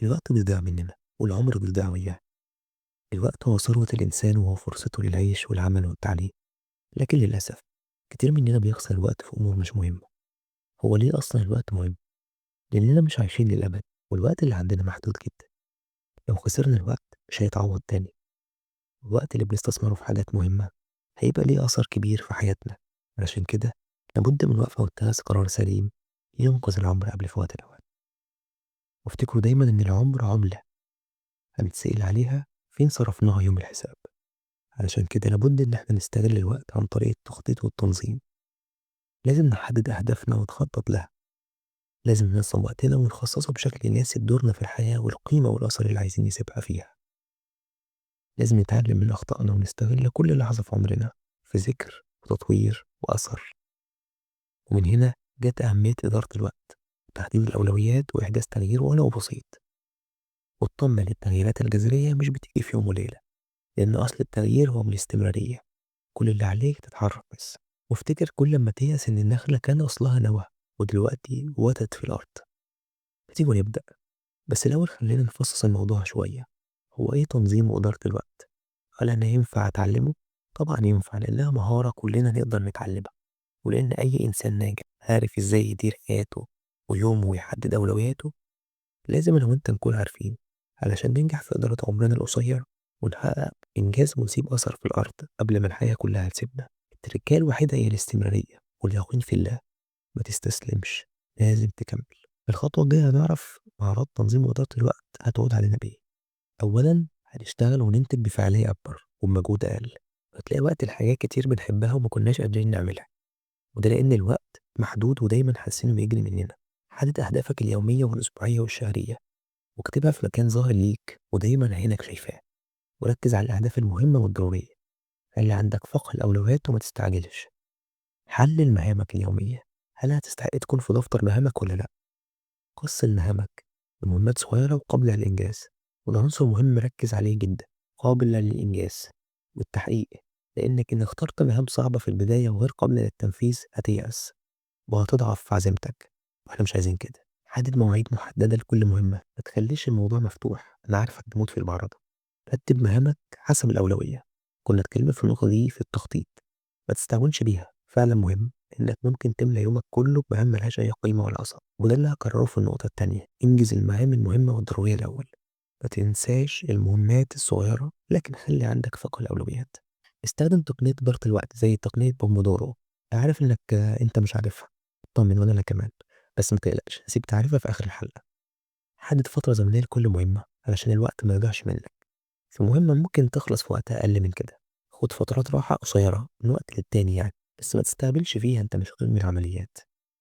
الوقت بيضيع مننا والعمر بيضيع وياه. الوقت هو ثروة الإنسان وهو فرصته للعيش والعمل والتعليم. لكن للأسف كتير مننا بيخسر الوقت في أمور مش مهمة. هو ليه أصلا الوقت مهم؟ لأننا مش عايشين للأبد، والوقت اللي عندنا محدود جدا. لو خسرنا الوقت مش هيتعوض تاني. الوقت اللي بنستثمره في حاجات مهمة هيبقى ليه أثر كبير في حياتنا. علشان كده لابد من وقفة واتخاذ قرار سليم ينقذ العمر قبل فوات الأوان. وافتكروا دايما إن العمر عملة هنتسأل عليها فين صرفناها يوم الحساب. علشان كده لابد إن احنا نستغل الوقت عن طريق التخطيط والتنظيم. لازم نحدد أهدافنا ونخطط لها. لازم ننظم وقتنا ونخصصه بشكل يناسب دورنا في الحياة والقيمة والأثر اللي عايزين نسيبها فيها. لازم نتعلم من أخطائنا ونستغل كل لحظة في عمرنا في ذكر وتطوير وأثر. ومن هنا جت أهمية إدارة الوقت، تحديد الأولويات وإحداث تغيير ولو بسيط. واطمن التغييرات الجذرية مش بتيجي في يوم وليلة، لأن أصل التغيير هو من الاستمرارية. كل اللي عليك تتحرك بس. وافتكر كل ما تيأس إن النخلة كان أصلها نوى ودلوقتي وتد في الأرض. بتيجي ونبدأ. بس الأول خلينا نفصص الموضوع شوية. هو إيه تنظيم وإدارة الوقت؟ هل أنا ينفع أتعلمه؟ طبعا ينفع، لأنها مهارة كلنا نقدر نتعلمها. ولأن أي إنسان ناجح عارف إزاي يدير حياته ويومه ويحدد أولوياته. لازم أنا وأنت نكون عارفين علشان ننجح في إدارة عمرنا القصير ونحقق إنجاز ونسيب أثر في الأرض قبل ما الحياة كلها تسيبنا. التركية الوحيدة هي الاستمرارية واليقين في الله. ما تستسلمش، لازم تكمل. الخطوة الجاية هنعرف مهارات تنظيم وإدارة الوقت هتعود علينا بإيه. أولا هنشتغل وننتج بفعالية أكبر وبمجهود أقل. هتلاقي وقت الحاجات كتير بنحبها وما كناش قادرين نعملها، وده لأن الوقت محدود ودايما حاسين بيجري مننا. حدد أهدافك اليومية والأسبوعية والشهرية واكتبها في مكان ظاهر ليك ودايما عينك شايفاه. وركز على الأهداف المهمة والضرورية. خلي عندك فقه الأولويات وما تستعجلش. حلل مهامك اليومية. هل هتستحق تكون في دفتر مهامك ولا لأ؟ قسم مهامك لمهمات صغيرة وقابلة للإنجاز. وده عنصر مهم ركز عليه جدا، قابلة للإنجاز والتحقيق. لأنك إن اخترت مهام صعبة في البداية وغير قابلة للتنفيذ هتيأس وهتضعف في عزيمتك، واحنا مش عايزين كده. حدد مواعيد محددة لكل مهمة، ما تخليش الموضوع مفتوح. أنا عارفك تموت في المعرضة. رتب مهامك حسب الأولوية. كنا اتكلمنا في النقطة دي في التخطيط. ما تستهونش بيها، فعلا مهم إنك ممكن تملى يومك كله بمهام ملهاش أي قيمة ولا أثر. وده اللي هكرره في النقطة التانية. انجز المهام المهمة والضرورية الأول. ما تنساش المهمات الصغيرة، لكن خلي عندك ثقة الأولويات. استخدم تقنية إدارة الوقت زي تقنية بومودورو. عارف إنك أنت مش عارفها. طمن ولا أنا كمان. بس ما تقلقش، هسيب تعريفها في آخر الحلقة. حدد فترة زمنية لكل مهمة علشان الوقت ما يضيعش منك. في مهمة ممكن تخلص في وقت أقل من كده. خد فترات راحة قصيرة من وقت للتاني يعني، بس ما تستهبلش فيها، أنت مش قيم العمليات.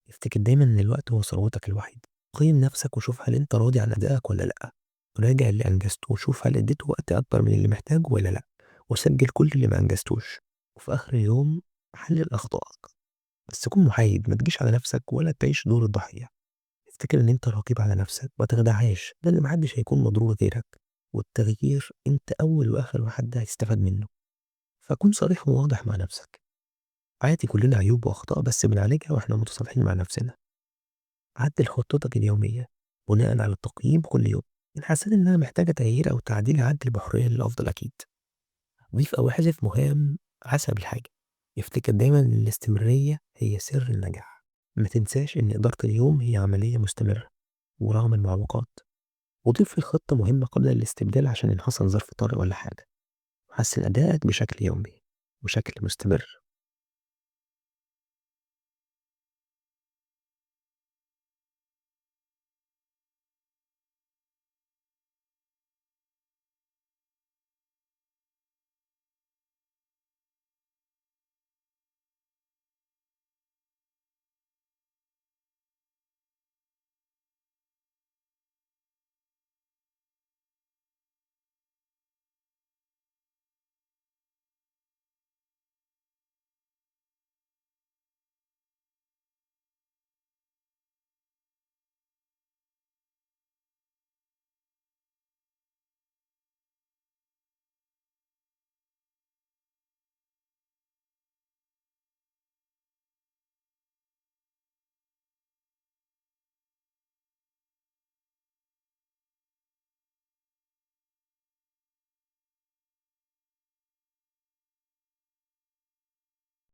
افتكر دايما إن الوقت هو ثروتك الوحيد. قيم نفسك وشوف هل أنت راضي عن أدائك ولا لأ. وراجع اللي أنجزته وشوف هل اديته وقت أكبر من اللي محتاجه ولا لأ. وسجل كل اللي ما أنجزتوش. وفي آخر اليوم حلل أخطائك. بس كن محايد، ما تجيش على نفسك ولا تعيش دور الضحية. افتكر ان انت رقيب على نفسك، ما تخدعهاش، ده اللي محدش هيكون مضرور غيرك. والتغيير انت اول واخر واحد هيستفاد منه. فكن صريح وواضح مع نفسك. عادي، كلنا عيوب واخطاء بس بنعالجها واحنا متصالحين مع نفسنا. عدل خطتك اليومية بناء على التقييم كل يوم. ان حسيت ان انا محتاجة تغيير او تعديل عدل بحرية للافضل اكيد. ضيف او احذف مهام حسب الحاجة. افتكر دايما ان الاستمرارية هي سر النجاح. ما تنساش ان ادارة اليوم هي عملية مستمرة ورغم المعوقات. وضيف في الخطة مهمة قبل الاستبدال عشان إن حصل ظرف طارئ ولا حاجة. وحسن أدائك بشكل يومي وشكل مستمر.